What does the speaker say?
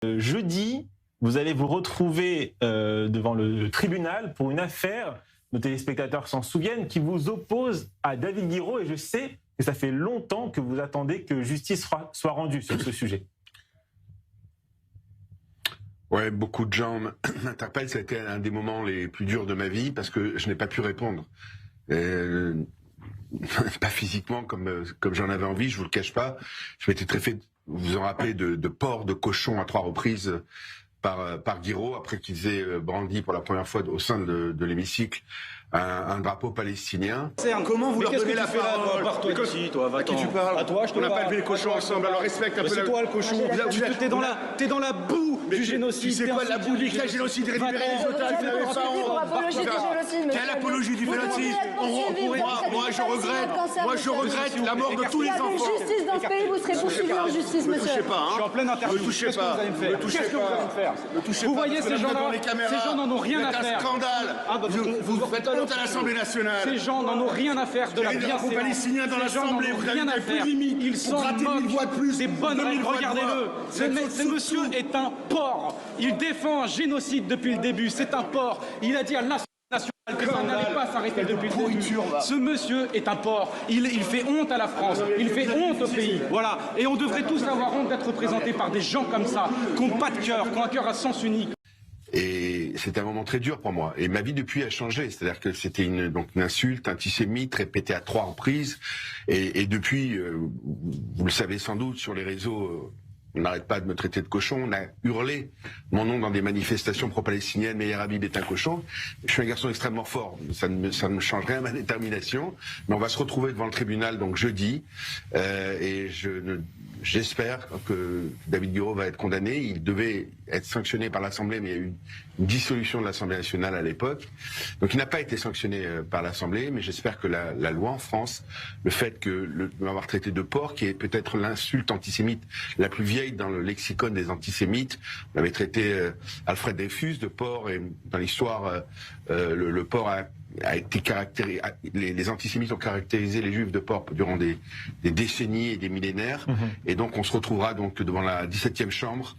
Jeudi, vous allez vous retrouver devant le tribunal pour une affaire, nos téléspectateurs s'en souviennent, qui vous oppose à David Guiraud, et je sais que ça fait longtemps que vous attendez que justice soit rendue sur ce sujet. Ouais, beaucoup de gens m'interpellent. Ça a été un des moments les plus durs de ma vie parce que je n'ai pas pu répondre. Pas physiquement comme j'en avais envie, je vous le cache pas. Je m'étais très fait, vous vous en rappelez, de porc, de cochon à 3 reprises par Guiraud, après qu'ils aient brandi pour la première fois au sein de l'hémicycle un drapeau palestinien. Comment vous leur donnez la parole? Pars-toi d'ici, toi, va. À qui tu parles? À toi, je te On n'a parle. pas élevé les cochons ensemble, alors respecte un peu. C'est toi le cochon. T'es dans la boue du génocide. Tu sais quoi, la boue du génocide, récupérer les otages, vous n'avez pas honte. Quelle apologie du génocide? Moi, je regrette la mort de tous les enfants. S'il y avait justice dans ce pays, vous serez poursuivi en justice, monsieur. Ne touchez pas, Je suis en pleine interview. Qu'est-ce que vous allez me faire? Qu'est-ce que vous allez me faire? Vous voyez ces gens-là? Ces gens n'en ont rien à faire. C'est un scandale. Vous faites honte à l'Assemblée nationale. Ces gens n'en ont rien à faire de la bienséance. Palestiniens dans l'Assemblée, vous rien à n'avez faire. plus limite. Ils s'en moquent. C'est bonne règle, regardez-le. Ce monsieur est un porc. Il défend un génocide depuis le début. C'est un porc. Il a dit à l'Assemblée nationale que ça n'allait pas s'arrêter depuis le début. Ce monsieur est un porc. Il fait honte à la France. Il fait honte au pays. Voilà. Et on devrait tous avoir honte d'être représentés par des gens comme ça, qui n'ont pas de cœur, qui ont un cœur à sens unique. Et c'était un moment très dur pour moi. Et ma vie depuis a changé. C'est-à-dire que c'était une insulte antisémite répétée à 3 reprises. Et depuis, vous le savez sans doute, sur les réseaux, on n'arrête pas de me traiter de cochon. On a hurlé mon nom dans des manifestations pro-palestiniennes. Meyer Habib est un cochon. Je suis un garçon extrêmement fort. Ça ne me change rien à ma détermination. Mais on va se retrouver devant le tribunal donc jeudi. Et j'espère que David Guiraud va être condamné. Il devait être sanctionné par l'Assemblée, mais il y a eu une dissolution de l'Assemblée nationale à l'époque. Donc il n'a pas été sanctionné par l'Assemblée, mais j'espère que la loi en France, le fait que m'avoir traité de porc, qui est peut-être l'insulte antisémite la plus vieille dans le lexicon des antisémites, on avait traité Alfred Dreyfus de porc, et dans l'histoire, le porc a été caractérisé, les antisémites ont caractérisé les juifs de porc durant des décennies et des millénaires. Et donc on se retrouvera donc devant la 17e chambre